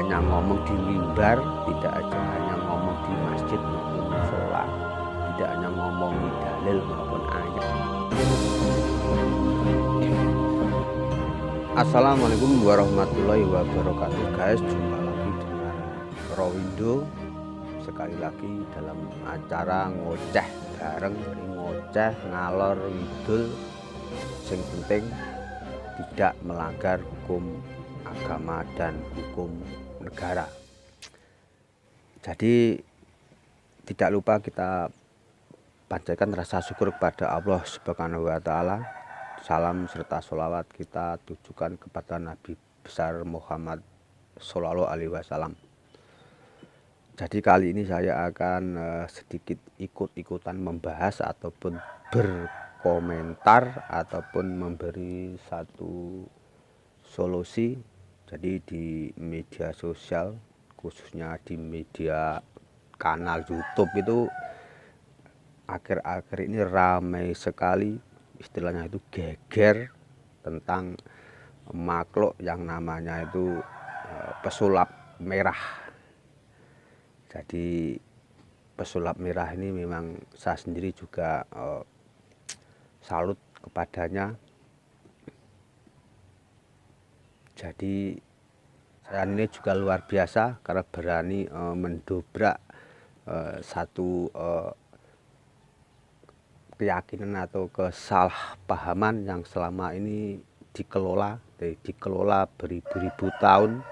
hanya ngomong di mimbar, tidak aja hanya ngomong di masjid maupun mushola, tidak hanya ngomong di dalil maupun ayat. Assalamualaikum warahmatullahi wabarakatuh guys, jumpa lagi dengan Rowindo sekali lagi dalam acara ngoceh bareng, ngoceh ngalor ngidul, sing penting tidak melanggar hukum agama dan hukum negara. Jadi tidak lupa kita panjatkan rasa syukur kepada Allah Subhanahu wa Ta'ala. Salam serta sholawat kita tujukan kepada Nabi besar Muhammad Shallallahu Alaihi Wasallam. Jadi kali ini saya akan sedikit ikut-ikutan membahas ataupun berkomentar ataupun memberi satu solusi. Jadi di media sosial, khususnya di media kanal YouTube itu akhir-akhir ini ramai sekali, istilahnya itu geger tentang makhluk yang namanya itu pesulap merah. Jadi pesulap merah ini memang saya sendiri juga salut kepadanya. Jadi saya ini juga luar biasa karena berani mendobrak satu keyakinan atau kesalahpahaman yang selama ini dikelola beribu-ribu tahun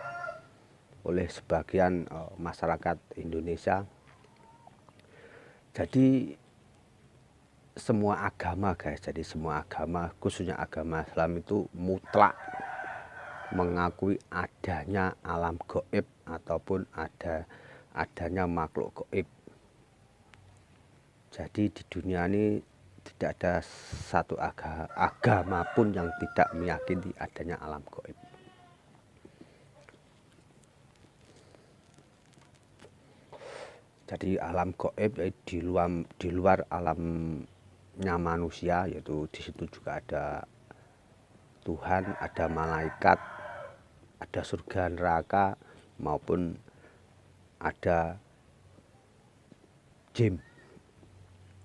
oleh sebagian masyarakat Indonesia. Jadi semua agama guys, jadi semua agama khususnya agama Islam itu mutlak mengakui adanya alam gaib ataupun adanya makhluk gaib. Jadi di dunia ini tidak ada satu agama pun yang tidak meyakini adanya alam gaib. Jadi alam gaib di luar alamnya manusia, yaitu di situ juga ada Tuhan, ada malaikat, ada surga neraka maupun ada jin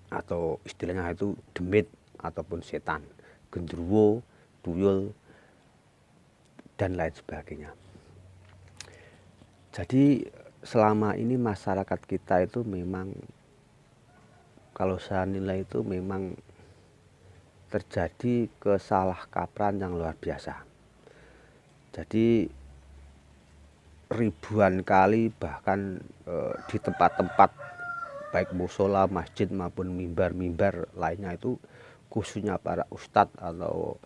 atau istilahnya itu demit ataupun setan, genderuwo, tuyul dan lain sebagainya. Jadi selama ini masyarakat kita itu memang, kalau saya nilai itu memang terjadi kesalahkaprahan yang luar biasa. Jadi ribuan kali bahkan di tempat-tempat baik musola, masjid maupun mimbar-mimbar lainnya itu khususnya para ustadz atau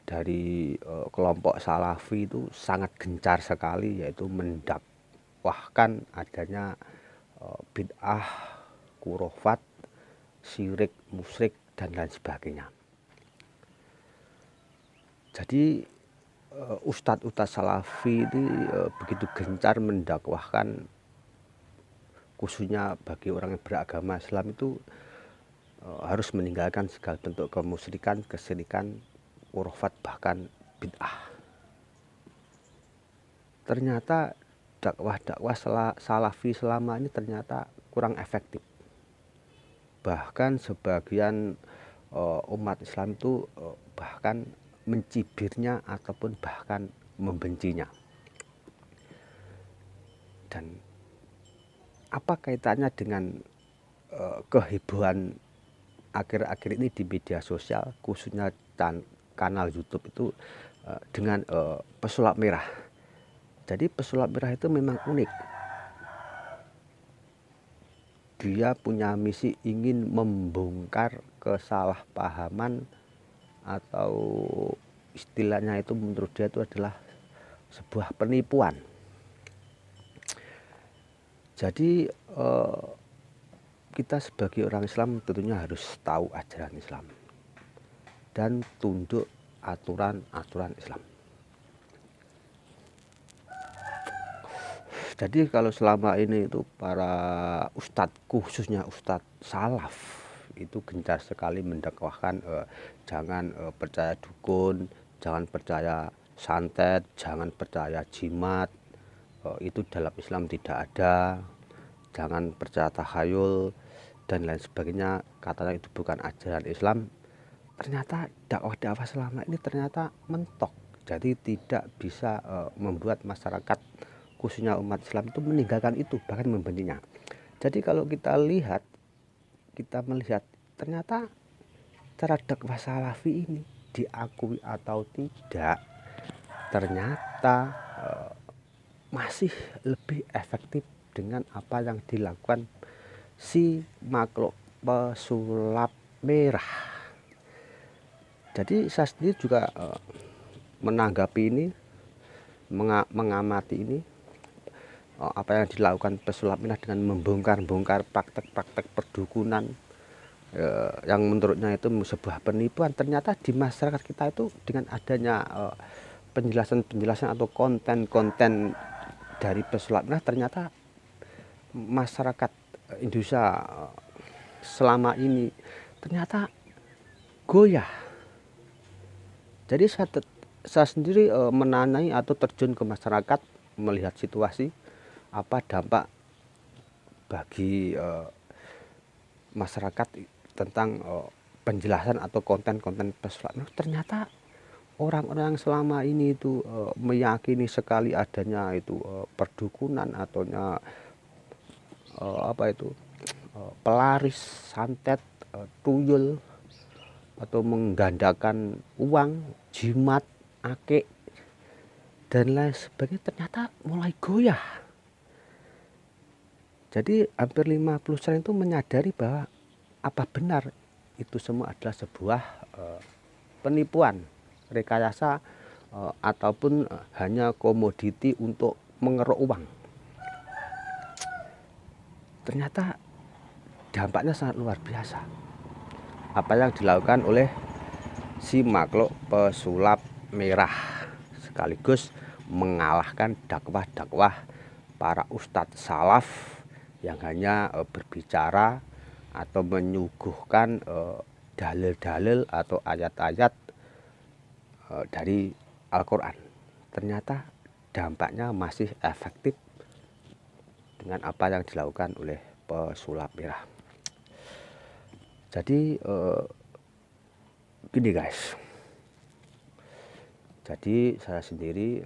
dari kelompok salafi itu sangat gencar sekali, yaitu mendakwahkan adanya bid'ah, khurafat, syirik, musyrik dan lain sebagainya. Jadi ustadz-ustadz salafi ini begitu gencar mendakwahkan, khususnya bagi orang yang beragama Islam itu harus meninggalkan segala bentuk kemusyrikan, kesyirikan, khurafat bahkan bid'ah. Ternyata dakwah-dakwah salafi selama ini ternyata kurang efektif. Bahkan sebagian umat Islam itu bahkan mencibirnya ataupun bahkan membencinya. Dan apa kaitannya dengan kehebohan akhir-akhir ini di media sosial, khususnya kanal YouTube itu dengan pesulap merah. Jadi pesulap merah itu memang unik. Dia punya misi ingin membongkar kesalahpahaman atau istilahnya itu menurut dia itu adalah sebuah penipuan. Jadi kita sebagai orang Islam tentunya harus tahu ajaran Islam dan tunduk aturan-aturan Islam. Jadi kalau selama ini itu para ustadz, khususnya ustadz salaf, itu gencar sekali mendakwahkan jangan percaya dukun, jangan percaya santet, jangan percaya jimat, itu dalam Islam tidak ada, jangan percaya tahayul dan lain sebagainya, katanya itu bukan ajaran Islam. Ternyata dakwah-dakwah selama ini ternyata mentok, jadi tidak bisa membuat masyarakat khususnya umat Islam itu meninggalkan itu, bahkan membencinya. Jadi kalau kita melihat ternyata cara dakwah salafi ini diakui atau tidak, ternyata masih lebih efektif dengan apa yang dilakukan si makhluk pesulap merah. Jadi saya sendiri juga menanggapi ini, mengamati ini, apa yang dilakukan pesulap merah dengan membongkar-bongkar praktek-praktek perdukunan yang menurutnya itu sebuah penipuan. Ternyata di masyarakat kita itu dengan adanya penjelasan-penjelasan atau konten-konten dari pesulap merah, ternyata masyarakat Indonesia selama ini ternyata goyah. Jadi saya sendiri menanai atau terjun ke masyarakat, melihat situasi apa dampak bagi masyarakat tentang penjelasan atau konten-konten pesulap. Ternyata orang-orang yang selama ini itu meyakini sekali adanya itu perdukunan atau pelaris, santet, tuyul, atau menggandakan uang, jimat, akik, dan lain sebagainya, ternyata mulai goyah. Jadi hampir 50% itu menyadari bahwa apa benar itu semua adalah sebuah penipuan, rekayasa, ataupun hanya komoditi untuk mengeruk uang. Ternyata dampaknya sangat luar biasa apa yang dilakukan oleh si makhluk pesulap merah, sekaligus mengalahkan dakwah-dakwah para ustadz salaf yang hanya berbicara atau menyuguhkan dalil-dalil atau ayat-ayat dari Al-Quran. Ternyata dampaknya masih efektif dengan apa yang dilakukan oleh pesulap merah. Jadi gini guys, jadi saya sendiri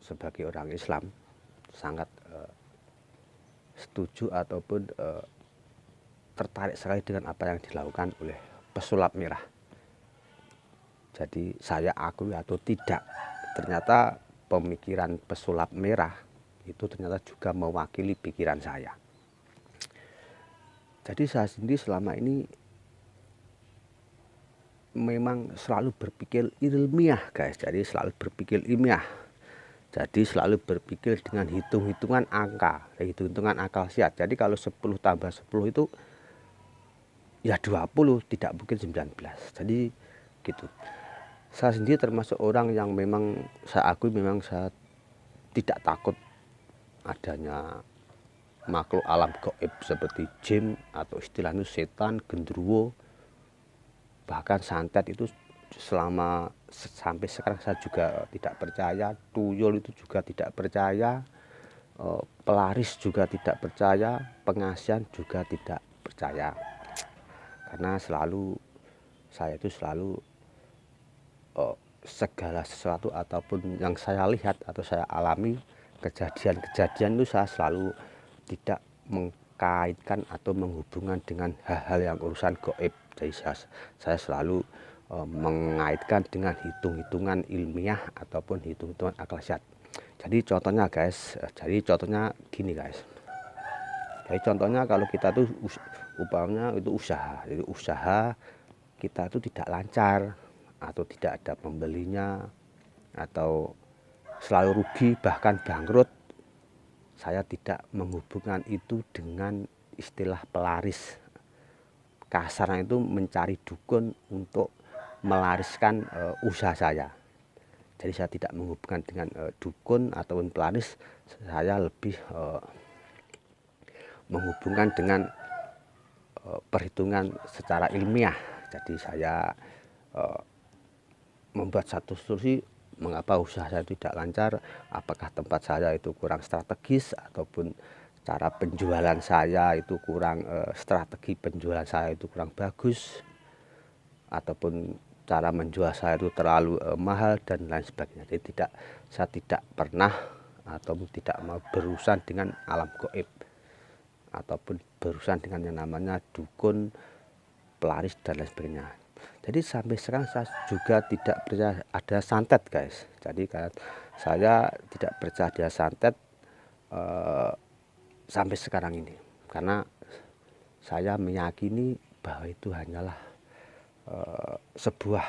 sebagai orang Islam sangat setuju ataupun tertarik sekali dengan apa yang dilakukan oleh pesulap merah. Jadi saya akui atau tidak, ternyata pemikiran pesulap merah itu ternyata juga mewakili pikiran saya. Jadi saya sendiri selama ini memang selalu berpikir ilmiah guys, jadi selalu berpikir ilmiah. Jadi selalu berpikir dengan hitung-hitungan angka, hitung-hitungan akal sehat. Jadi kalau 10 tambah 10 itu ya 20, tidak mungkin 19. Jadi gitu. Saya sendiri termasuk orang yang memang saya akui memang saya tidak takut adanya makhluk alam gaib seperti jin atau istilahnya setan, genderuwo, bahkan santet itu sampai sekarang saya juga tidak percaya. Tuyul itu juga tidak percaya, pelaris juga tidak percaya, pengasihan juga tidak percaya, karena saya itu selalu segala sesuatu ataupun yang saya lihat atau saya alami, kejadian-kejadian itu saya selalu tidak mengkaitkan atau menghubungkan dengan hal-hal yang urusan gaib. Jadi saya selalu mengaitkan dengan hitung-hitungan ilmiah ataupun hitung-hitungan akal sehat. Jadi contohnya guys, gini guys. Jadi contohnya kalau kita tuh upamanya itu usaha, jadi usaha kita itu tidak lancar atau tidak ada pembelinya atau selalu rugi bahkan bangkrut, saya tidak menghubungkan itu dengan istilah pelaris. Kasarnya itu mencari dukun untuk melariskan usaha saya. Jadi saya tidak menghubungkan dengan dukun ataupun pelaris, saya lebih menghubungkan dengan perhitungan secara ilmiah. Jadi saya membuat satu solusi mengapa usaha saya tidak lancar, apakah tempat saya itu kurang strategis, ataupun cara penjualan saya itu kurang, strategi penjualan saya itu kurang bagus, ataupun cara menjual saya itu terlalu mahal dan lain sebagainya. Jadi saya tidak pernah ataupun tidak mau berurusan dengan alam gaib ataupun berurusan dengan yang namanya dukun, pelaris dan lain sebagainya. Jadi sampai sekarang saya juga tidak percaya ada santet, guys. Jadi saya tidak percaya ada santet sampai sekarang ini, karena saya meyakini bahwa itu hanyalah sebuah,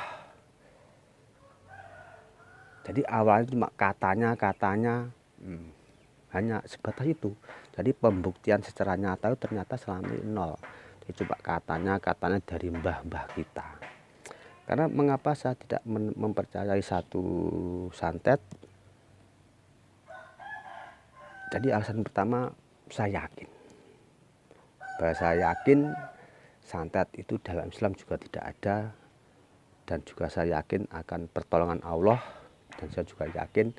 jadi awalnya cuma katanya hanya sebatas itu. Jadi pembuktian secara nyata itu ternyata selama ini nol. Jadi coba katanya dari mbah-mbah kita. Karena mengapa saya tidak mempercayai satu santet? Jadi alasan pertama, saya yakin santet itu dalam Islam juga tidak ada, dan juga saya yakin akan pertolongan Allah, dan saya juga yakin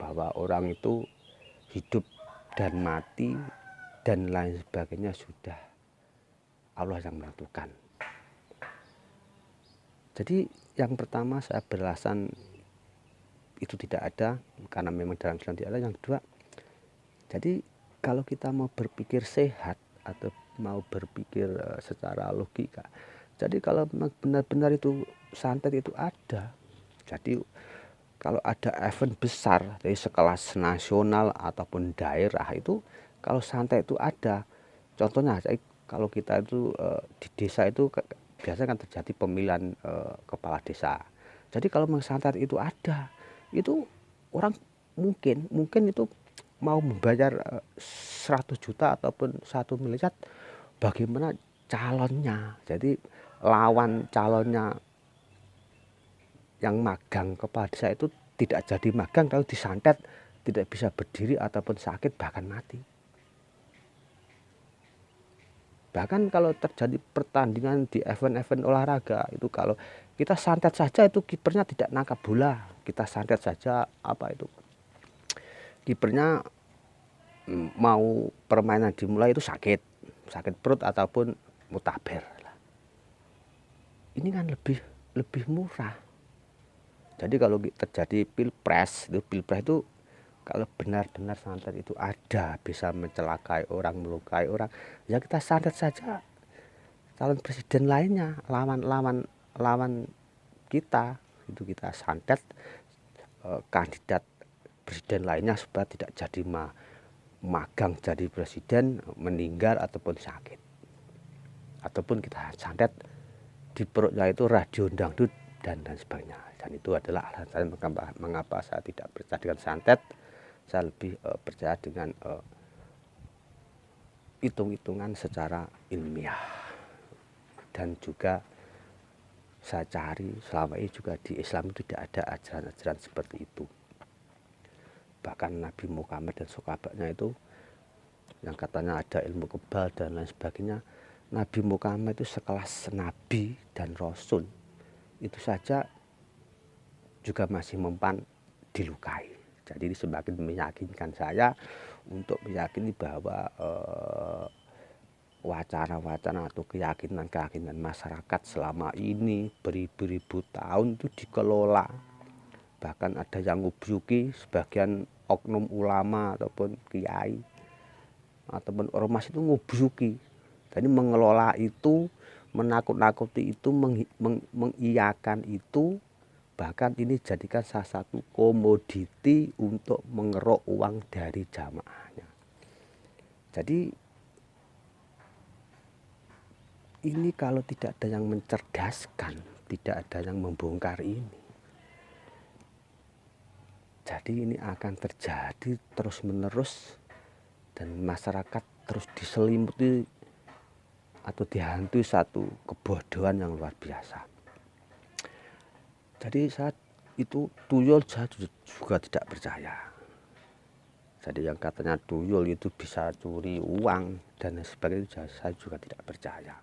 bahwa orang itu hidup dan mati dan lain sebagainya sudah Allah yang menentukan. Jadi yang pertama saya beralasan itu tidak ada, karena memang dalam Islam tidak ada. Yang kedua, jadi kalau kita mau berpikir sehat atau mau berpikir secara logika, jadi kalau benar-benar itu santet itu ada, jadi kalau ada event besar dari sekelas nasional ataupun daerah itu, kalau santet itu ada. Contohnya kalau kita itu di desa itu biasanya kan terjadi pemilihan kepala desa. Jadi kalau santet itu ada, itu orang mungkin itu mau membayar 100 juta ataupun 1 miliar, bagaimana calonnya. Jadi lawan calonnya yang magang kepala desa itu tidak jadi magang, kalau disantet tidak bisa berdiri ataupun sakit bahkan mati. Bahkan kalau terjadi pertandingan di event-event olahraga itu, kalau kita santet saja itu kipernya tidak nangkap bola, kita santet saja kipernya mau permainan dimulai itu sakit perut ataupun mutaber. Ini kan lebih murah. Jadi kalau terjadi pilpres itu kalau benar-benar santet itu ada, bisa mencelakai orang, melukai orang, ya kita santet saja calon presiden lainnya, lawan kita, itu kita santet kandidat presiden lainnya supaya tidak jadi magang jadi presiden, meninggal ataupun sakit. Ataupun kita santet di perutnya itu radio dangdut dan sebagainya. Dan itu adalah alasan mengapa saya tidak percaya dengan santet. Saya lebih percaya dengan hitung-hitungan secara ilmiah. Dan juga saya cari selama ini juga di Islam itu tidak ada ajaran-ajaran seperti itu. Bahkan Nabi Muhammad dan sahabatnya itu yang katanya ada ilmu kebal dan lain sebagainya, Nabi Muhammad itu sekelas nabi dan rasul itu saja juga masih mempan dilukai. Jadi ini semakin meyakinkan saya untuk meyakini bahwa wacana-wacana atau keyakinan masyarakat selama ini beribu-ribu tahun itu dikelola. Bahkan ada yang ngubyuki, sebagian oknum ulama ataupun kiai ataupun ormas itu ngubyuki. Jadi mengelola itu, menakut-nakuti itu, mengiyakan itu, bahkan ini jadikan salah satu komoditi untuk mengeruk uang dari jamaahnya. Jadi ini kalau tidak ada yang mencerdaskan, tidak ada yang membongkar ini, jadi ini akan terjadi terus-menerus dan masyarakat terus diselimuti atau dihantui satu kebodohan yang luar biasa. Jadi saat itu tuyul saya juga tidak percaya. Jadi yang katanya tuyul itu bisa curi uang dan sebagainya, saya juga tidak percaya.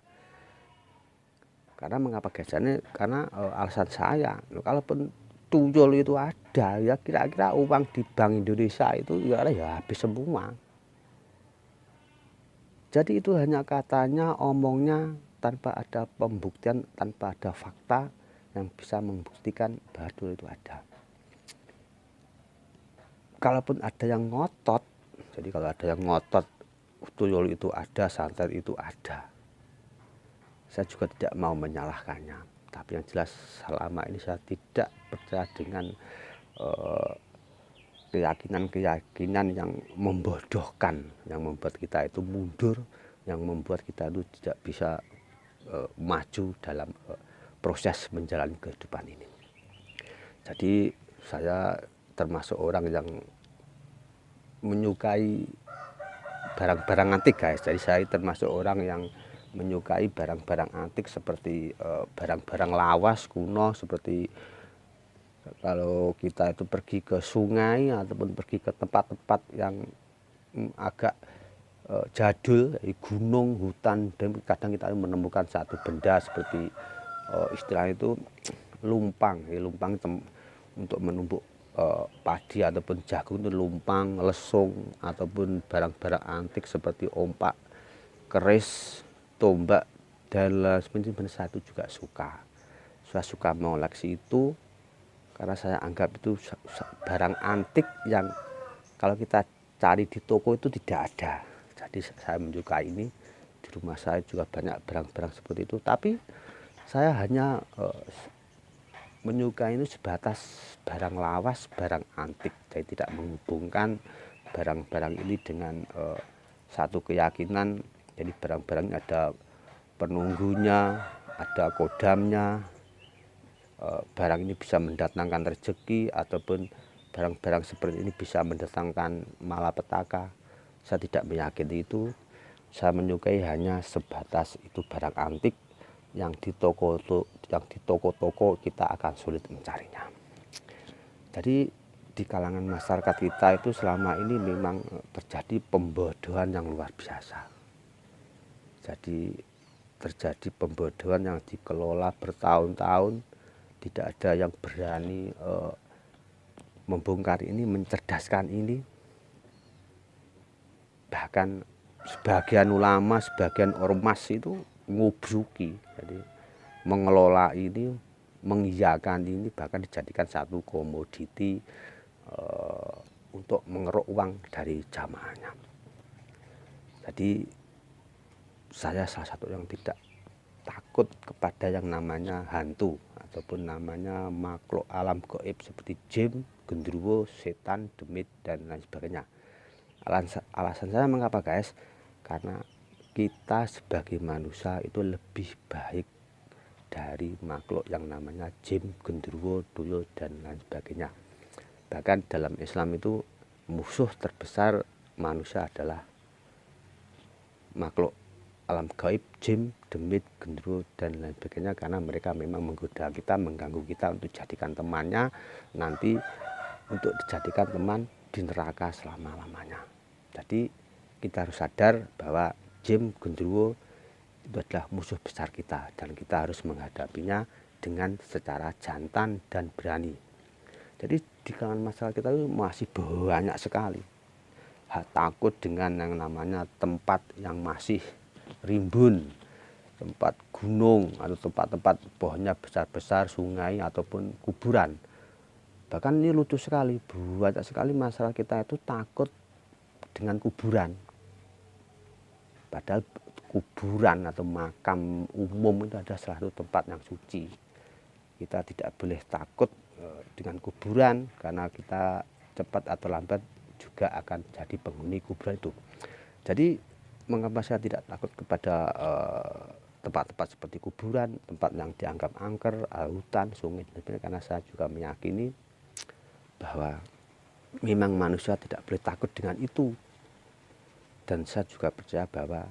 Karena mengapa guys? Karena alasan saya, kalaupun tuyul itu ada, ya kira-kira uang di Bank Indonesia itu ya habis semua. Jadi itu hanya katanya, omongnya, tanpa ada pembuktian, tanpa ada fakta yang bisa membuktikan bahwa tuyul itu ada. Kalaupun ada yang ngotot, jadi kalau ada yang ngotot tuyul itu ada, santet itu ada, saya juga tidak mau menyalahkannya. Tapi yang jelas selama ini saya tidak percaya dengan keyakinan-keyakinan yang membodohkan, yang membuat kita itu mundur, yang membuat kita itu tidak bisa maju dalam proses menjalani kehidupan ini. Jadi saya termasuk orang yang menyukai barang-barang antik, guys. Jadi saya termasuk orang yang menyukai barang-barang antik seperti barang-barang lawas kuno, seperti kalau kita itu pergi ke sungai ataupun pergi ke tempat-tempat yang agak jadul, gunung, hutan, dan kadang kita menemukan satu benda seperti istilah itu lumpang. Lumpang untuk menumbuk padi ataupun jagung itu lumpang, lesung, ataupun barang-barang antik seperti ompak, keris, tombak, dan lain sebagainya. Saya itu juga suka. Saya suka mengoleksi itu karena saya anggap itu barang antik yang kalau kita cari di toko itu tidak ada. Jadi saya menyukai ini. Di rumah saya juga banyak barang-barang seperti itu. Tapi saya hanya menyukai ini sebatas barang lawas, barang antik. Jadi tidak menghubungkan barang-barang ini dengan satu keyakinan. Jadi barang-barang ini ada penunggunya, ada kodamnya. Barang ini bisa mendatangkan rezeki, ataupun barang-barang seperti ini bisa mendatangkan malapetaka. Saya tidak meyakini itu. Saya menyukai hanya sebatas itu barang antik yang di toko-toko kita akan sulit mencarinya. Jadi di kalangan masyarakat kita itu selama ini memang terjadi pembodohan yang luar biasa. Jadi terjadi pembodohan yang dikelola bertahun-tahun. Tidak ada yang berani membongkar ini, mencerdaskan ini. Bahkan sebagian ulama, sebagian ormas itu ngubruki. Jadi mengelola ini, mengiyakan ini, bahkan dijadikan satu komoditi untuk mengeruk uang dari jamaahnya. Jadi saya salah satu yang tidak takut kepada yang namanya hantu ataupun namanya makhluk alam gaib seperti jin, genderuwo, setan, demit, dan lain sebagainya. Alasan saya mengapa, guys? Karena kita sebagai manusia itu lebih baik dari makhluk yang namanya jin, genderuwo, tuyul, dan lain sebagainya. Bahkan dalam Islam itu musuh terbesar manusia adalah makhluk alam gaib, jin, demit, genderuwo, dan lain sebagainya, karena mereka memang menggoda kita, mengganggu kita untuk jadikan temannya, nanti untuk dijadikan teman di neraka selama-lamanya. Jadi kita harus sadar bahwa jin, genderuwo itu adalah musuh besar kita, dan kita harus menghadapinya dengan secara jantan dan berani. Jadi di kalangan masyarakat kita itu masih banyak sekali takut dengan yang namanya tempat yang masih rimbun, tempat gunung atau tempat-tempat pohonnya besar-besar, sungai ataupun kuburan. Bahkan ini lucu sekali, banyak sekali masyarakat kita itu takut dengan kuburan. Padahal kuburan atau makam umum itu adalah salah satu tempat yang suci. Kita tidak boleh takut dengan kuburan, karena kita cepat atau lambat juga akan jadi penghuni kuburan itu. Jadi mengapa saya tidak takut kepada tempat-tempat seperti kuburan, tempat yang dianggap angker, hutan, sungai, karena saya juga meyakini bahwa memang manusia tidak boleh takut dengan itu. Dan saya juga percaya bahwa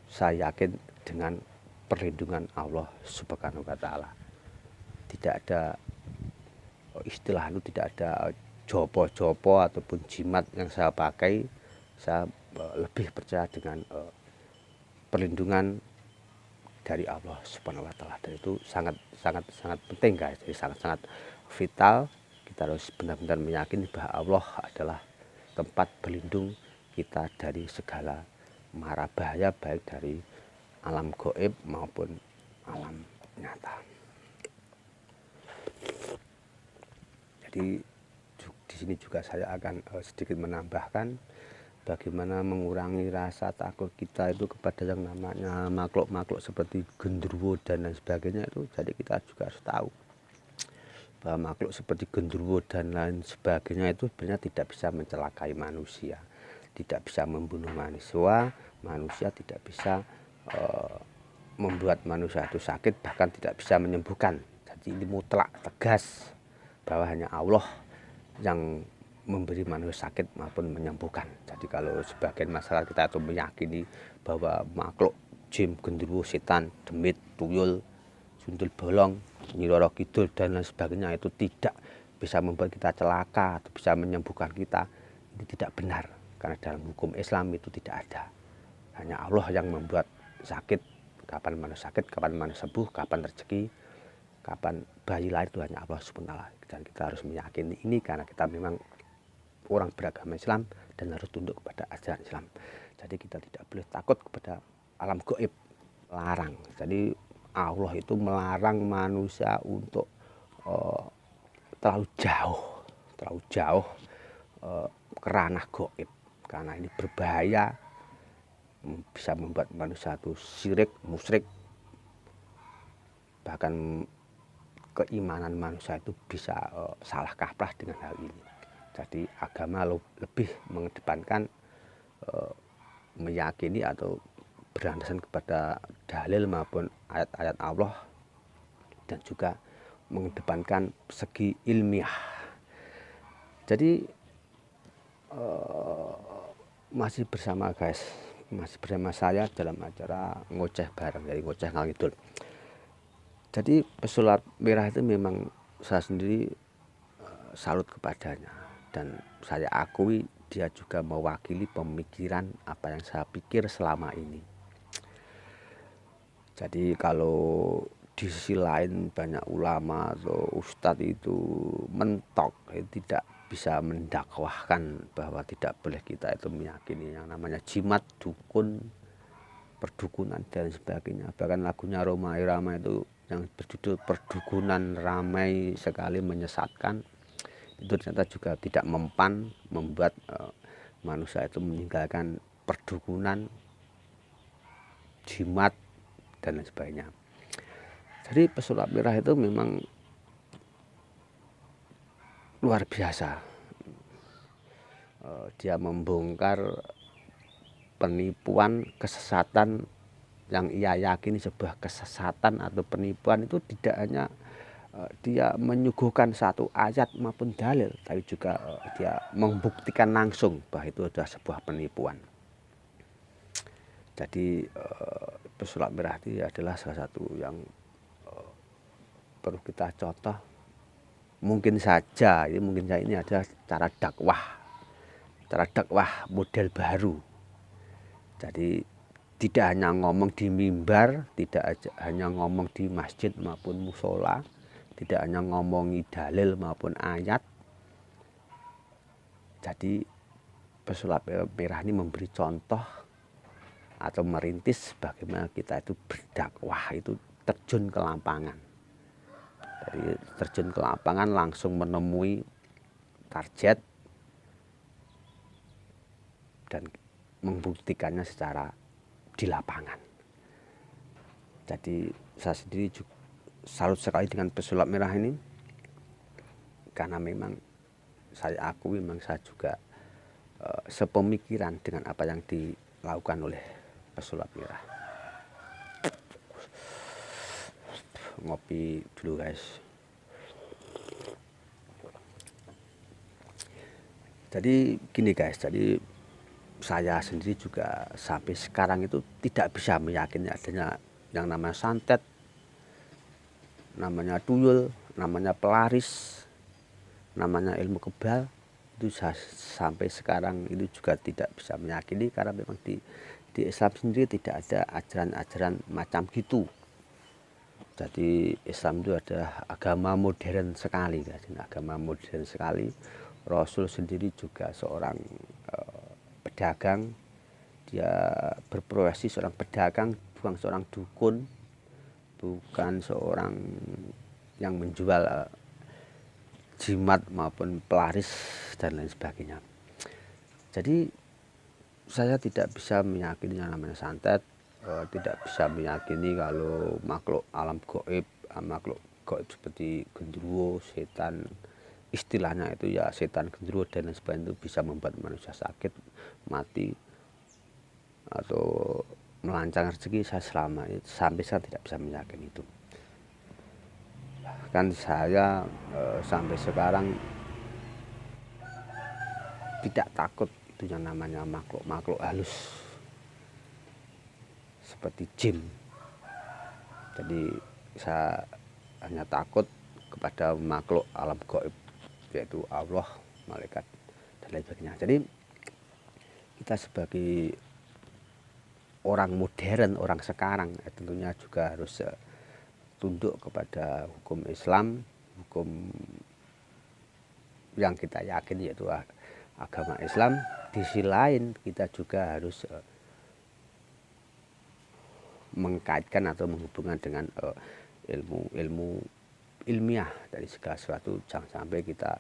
saya yakin dengan perlindungan Allah Subhanahu wa Ta'ala. Tidak ada istilah itu, tidak ada jopo-jopo ataupun jimat yang saya pakai. Saya lebih percaya dengan perlindungan dari Allah Subhanahu wa taala. Dan itu sangat penting guys. Jadi sangat vital, kita harus benar-benar meyakini bahwa Allah adalah tempat berlindung kita dari segala mara bahaya, baik dari alam gaib maupun alam nyata. Jadi di sini juga saya akan sedikit menambahkan bagaimana mengurangi rasa takut kita itu kepada yang namanya makhluk-makhluk seperti genderuwo dan lain sebagainya itu. Jadi kita juga harus tahu bahwa makhluk seperti genderuwo dan lain sebagainya itu sebenarnya tidak bisa mencelakai manusia, tidak bisa membunuh manusia tidak bisa membuat manusia itu sakit, bahkan tidak bisa menyembuhkan. Jadi ini mutlak tegas bahwa hanya Allah yang memberi manusia sakit maupun menyembuhkan. Jadi kalau sebagian masyarakat kita itu meyakini bahwa makhluk jin, genderuwo, setan, demit, tuyul, sundul bolong, Nyi Roro Kidul dan lain sebagainya itu tidak bisa membuat kita celaka atau bisa menyembuhkan kita, ini tidak benar. Karena dalam hukum Islam itu tidak ada. Hanya Allah yang membuat sakit. Kapan manusia sakit, kapan manusia sembuh, kapan rezeki, kapan bayi lahir, itu hanya Allah SWT. Dan kita harus meyakini ini karena kita memang orang beragama Islam dan harus tunduk kepada ajaran Islam. Jadi kita tidak boleh takut kepada alam gaib, larang. Jadi Allah itu melarang manusia untuk terlalu jauh ke ranah gaib, karena ini berbahaya, bisa membuat manusia itu syirik, musyrik, bahkan keimanan manusia itu bisa salah kaprah dengan hal ini. Jadi agama lebih mengedepankan meyakini atau berlandaskan kepada dalil maupun ayat-ayat Allah, dan juga mengedepankan segi ilmiah. Jadi masih bersama saya dalam acara ngoceh bareng, dari ngoceh ngangidul. Jadi pesulap merah itu memang saya sendiri salut kepadanya, dan saya akui dia juga mewakili pemikiran apa yang saya pikir selama ini. Jadi kalau di sisi lain banyak ulama atau ustadz itu mentok, tidak bisa mendakwahkan bahwa tidak boleh kita itu meyakini yang namanya jimat, dukun, perdukunan dan sebagainya. Bahkan lagunya Rhoma Irama itu yang berjudul Perdukunan Ramai Sekali Menyesatkan, itu ternyata juga tidak mempan, membuat manusia itu meninggalkan perdukunan, jimat dan lain sebagainya. Jadi pesulap merah itu memang luar biasa. Dia membongkar penipuan, kesesatan yang ia yakini sebuah kesesatan atau penipuan. Itu tidak hanya dia menyuguhkan satu ayat maupun dalil, tapi juga dia membuktikan langsung bahwa itu adalah sebuah penipuan. Jadi pesulap merah itu adalah salah satu yang perlu kita contoh. Mungkin saja ini adalah cara dakwah model baru. Jadi tidak hanya ngomong di mimbar, tidak hanya ngomong di masjid maupun musola, tidak hanya ngomongi dalil maupun ayat. Jadi pesulap merah ini memberi contoh atau merintis bagaimana kita itu berdakwah, itu terjun ke lapangan. Jadi terjun ke lapangan langsung menemui target dan membuktikannya secara di lapangan. Jadi saya sendiri juga salut sekali dengan pesulap merah ini, karena memang saya akui memang saya juga sepemikiran dengan apa yang dilakukan oleh pesulap merah. Ngopi dulu guys. Jadi gini guys, jadi saya sendiri juga sampai sekarang itu tidak bisa meyakini adanya yang namanya santet, namanya tuyul, namanya pelaris, namanya ilmu kebal. Itu sampai sekarang itu juga tidak bisa meyakini, karena memang di Islam sendiri tidak ada ajaran-ajaran macam gitu. Jadi Islam itu adalah agama modern sekali, agama modern sekali. Rasul sendiri juga seorang pedagang, dia berprofesi seorang pedagang, bukan seorang dukun, bukan seorang yang menjual jimat maupun pelaris dan lain sebagainya. Jadi saya tidak bisa meyakini yang namanya santet, tidak bisa meyakini kalau makhluk alam gaib, makhluk gaib seperti genderuwo, setan, istilahnya itu ya setan, genderuwo dan lain sebagainya itu bisa membuat manusia sakit, mati atau melancang rezeki. Saya sampai saya tidak bisa meyakini itu. Bahkan saya sampai sekarang tidak takut itu yang namanya makhluk halus seperti jin. Jadi saya hanya takut kepada makhluk alam gaib, yaitu Allah, malaikat dan lain sebagainya. Jadi kita sebagai orang modern, orang sekarang tentunya juga harus tunduk kepada hukum Islam, hukum yang kita yakin yaitu agama Islam. Di sisi lain kita juga harus mengkaitkan atau menghubungkan dengan ilmu ilmiah dari segala sesuatu. Jangan sampai kita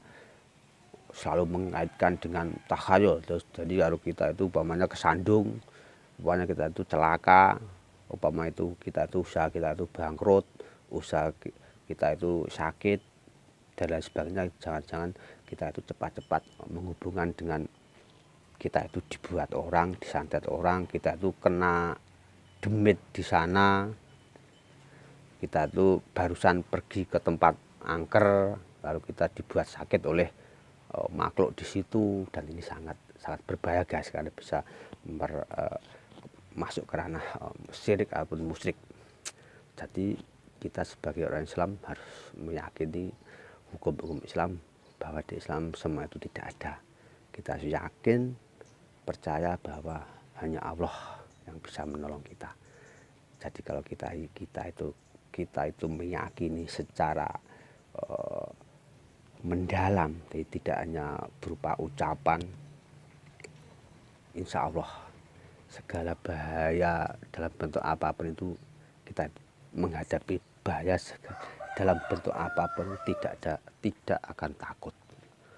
selalu mengaitkan dengan takhayul. Terus jadi kalau kita itu umpamanya kesandung, umpamanya kita itu celaka, umpamanya itu kita itu usaha kita itu bangkrut, usaha kita itu sakit dan lain sebagainya. Jangan-jangan kita itu cepat-cepat menghubungkan dengan kita itu dibuat orang, disantet orang, kita itu kena demit di sana, kita itu barusan pergi ke tempat angker lalu kita dibuat sakit oleh makhluk di situ, dan ini sangat berbahaya guys, karena bisa masuk ke ranah syirik ataupun musyrik. Jadi kita sebagai orang Islam harus meyakini hukum-hukum Islam, bahwa di Islam semua itu tidak ada. Kita harus yakin, percaya bahwa hanya Allah yang bisa menolong kita. Jadi kalau kita itu meyakini secara mendalam, jadi tidak hanya berupa ucapan, insya Allah segala bahaya dalam bentuk apapun itu, kita menghadapi bahaya dalam bentuk apapun tidak akan takut.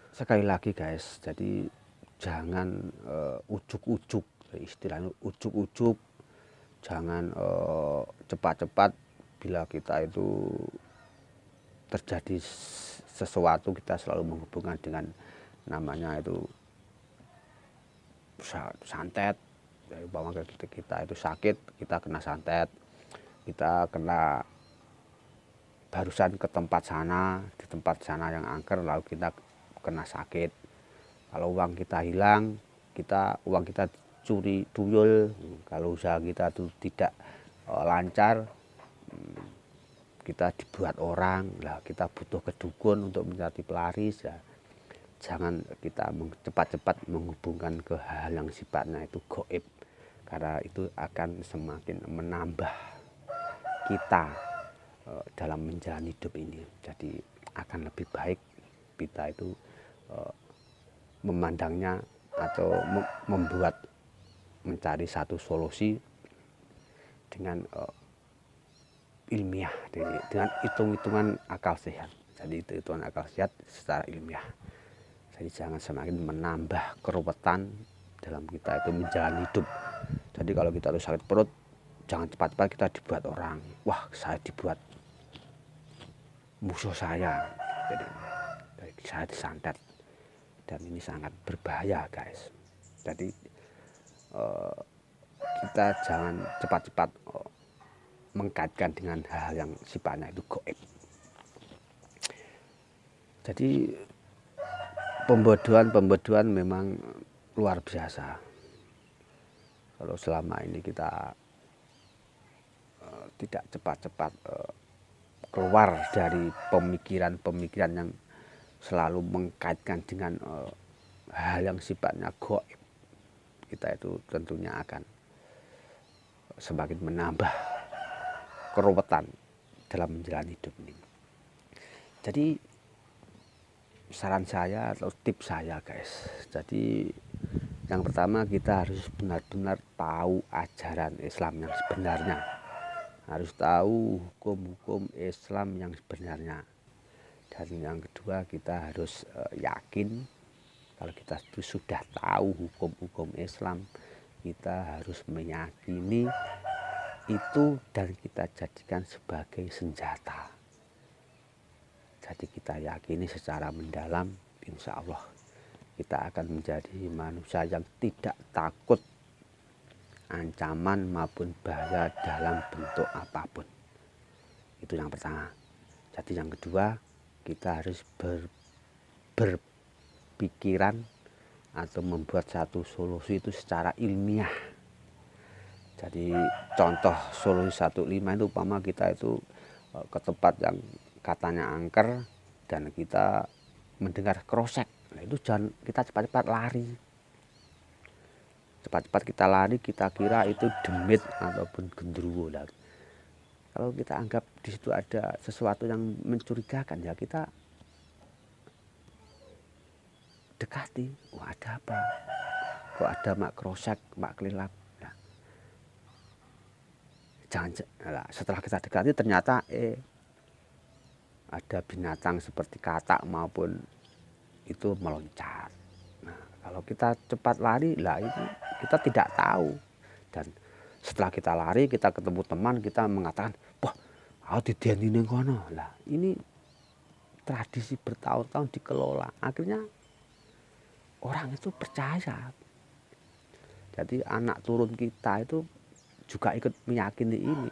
Sekali lagi guys, jadi jangan ujuk-ujuk, istilahnya ujuk-ujuk, jangan cepat-cepat bila kita itu terjadi sesuatu kita selalu menghubungkan dengan namanya itu santet. Bahwa kita itu sakit, kita kena santet, kita kena barusan ke tempat sana, di tempat sana yang angker lalu kita kena sakit. Kalau uang kita hilang, uang kita curi tuyul, kalau usaha kita itu tidak lancar, kita dibuat orang, lah kita butuh ke dukun untuk mencari pelaris, ya jangan kita cepat-cepat menghubungkan ke hal yang sifatnya itu gaib, karena itu akan semakin menambah kita dalam menjalani hidup ini. Jadi akan lebih baik kita itu memandangnya atau mencari satu solusi dengan ilmiah, dengan hitung-hitungan akal sehat. Jadi hitung-hitungan akal sehat secara ilmiah. Jadi jangan semakin menambah keruwetan dalam kita itu menjalani hidup. Jadi kalau kita itu sakit perut, jangan cepat-cepat kita dibuat orang. Wah, saya dibuat musuh saya. Jadi saya disantet. Dan ini sangat berbahaya guys. Jadi kita jangan cepat-cepat mengkaitkan dengan hal yang sifatnya itu gaib. Jadi pembodohan memang luar biasa. Kalau selama ini kita tidak cepat-cepat keluar dari pemikiran-pemikiran yang selalu mengkaitkan dengan hal yang sifatnya gaib, kita itu tentunya akan semakin menambah keruwetan dalam menjalani hidup ini. Jadi saran saya atau tips saya guys, jadi yang pertama kita harus benar-benar tahu ajaran Islam yang sebenarnya, harus tahu hukum-hukum Islam yang sebenarnya. Dan yang kedua kita harus yakin kalau kita sudah tahu hukum-hukum Islam, kita harus meyakini itu dan kita jadikan sebagai senjata. Jadi kita yakini secara mendalam, insya Allah kita akan menjadi manusia yang tidak takut ancaman maupun bahaya dalam bentuk apapun. Itu yang pertama. Jadi yang kedua, kita harus berpikiran atau membuat satu solusi itu secara ilmiah. Jadi contoh solusi 15 itu umpama kita itu ke tempat yang katanya angker dan kita mendengar krosek, nah itu jangan kita cepat-cepat lari. Cepat-cepat kita lari, kita kira itu demit ataupun gendruwo. Kalau kita anggap di situ ada sesuatu yang mencurigakan, ya kita dekati. Wah, ada apa? Kok ada mak krosek, mak kelilap? Ya. Setelah kita dekati ternyata ada binatang seperti katak maupun itu meloncat. Nah, kalau kita cepat lari, lah itu kita tidak tahu. Dan setelah kita lari, kita ketemu teman, kita mengatakan, wah, aku didiani ning kono. Lah, ini tradisi bertahun-tahun dikelola. Akhirnya orang itu percaya. Jadi anak turun kita itu juga ikut meyakini ini.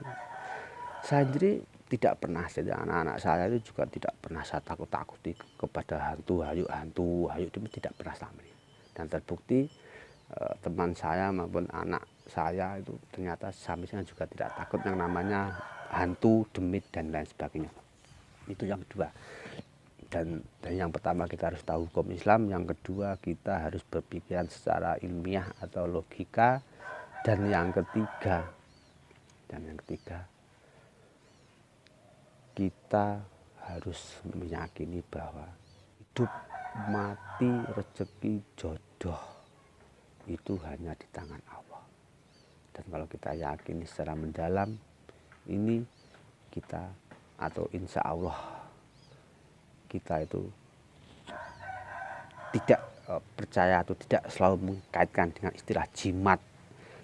Saya sendiri tidak pernah, jadi anak-anak saya itu juga tidak pernah saya takut-takuti kepada hantu, hayu itu tidak pernah selama ini. Dan terbukti teman saya maupun anak saya itu ternyata sampai juga tidak takut yang namanya hantu, demit dan lain sebagainya. Itu yang kedua. Dan yang pertama kita harus tahu hukum Islam, yang kedua kita harus berpikiran secara ilmiah atau logika, dan yang ketiga kita harus meyakini bahwa hidup, mati, rezeki, jodoh itu hanya di tangan Allah. Dan kalau kita yakini secara mendalam ini, kita atau insya Allah kita itu tidak percaya atau tidak selalu mengkaitkan dengan istilah jimat,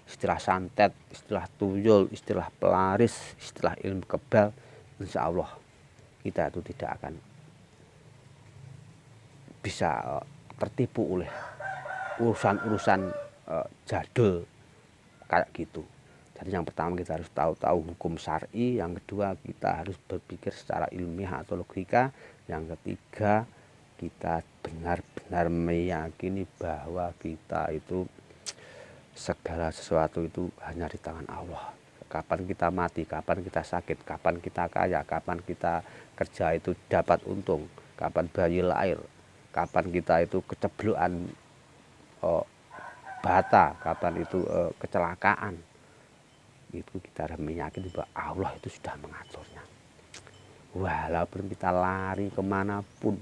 istilah santet, istilah tuyul, istilah pelaris, istilah ilmu kebal. Insya Allah kita itu tidak akan bisa tertipu oleh urusan-urusan jadul kayak gitu. Jadi yang pertama kita harus tahu hukum syar'i, yang kedua kita harus berpikir secara ilmiah atau logika, yang ketiga kita benar-benar meyakini bahwa kita itu segala sesuatu itu hanya di tangan Allah. Kapan kita mati, kapan kita sakit, kapan kita kaya, kapan kita kerja itu dapat untung, kapan bayi lahir, kapan kita itu keceblokan bata, kapan itu kecelakaan. Itu kita harus meyakini bahwa Allah itu sudah mengaturnya. Walaupun kita lari kemanapun,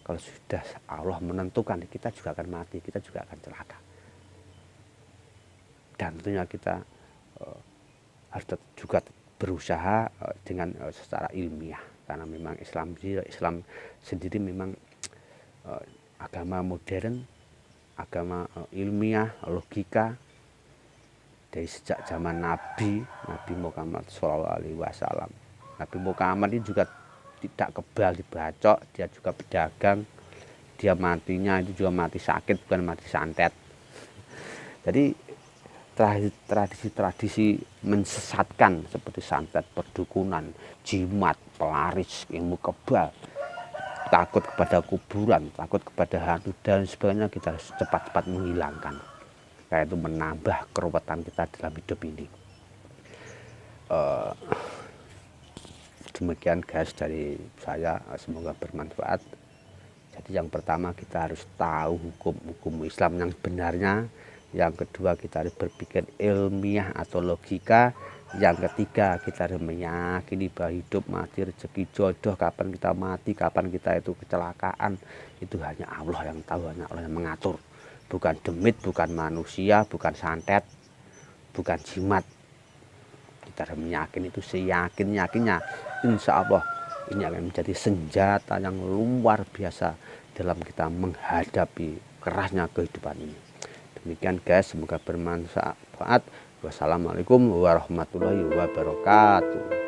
kalau sudah Allah menentukan, kita juga akan mati, kita juga akan celaka. Dan tentunya kita harus juga berusaha dengan secara ilmiah, karena memang Islam sendiri memang agama modern, agama ilmiah, logika. Dari sejak zaman Nabi Muhammad SAW. Nabi Muhammad ini juga tidak kebal dibacok, dia juga pedagang, dia matinya itu juga mati sakit, bukan mati santet. Jadi tradisi-tradisi mensesatkan seperti santet, perdukunan, jimat, pelaris, ilmu kebal, takut kepada kuburan, takut kepada hantu dan sebagainya, kita harus cepat-cepat menghilangkan. Kayak itu menambah keruwetan kita dalam hidup ini. Demikian guys dari saya, semoga bermanfaat. Jadi yang pertama kita harus tahu hukum-hukum Islam yang sebenarnya. Yang kedua, kita harus berpikir ilmiah atau logika. Yang ketiga, kita harus meyakini bahwa hidup, mati, rezeki, jodoh, kapan kita mati, kapan kita itu kecelakaan, itu hanya Allah yang tahu, hanya Allah yang mengatur. Bukan demit, bukan manusia, bukan santet, bukan jimat. Kita harus meyakini itu seyakin-yakinnya. Insya Allah ini akan menjadi senjata yang luar biasa dalam kita menghadapi kerasnya kehidupan ini. Demikian guys, semoga bermanfaat. Wassalamualaikum warahmatullahi wabarakatuh.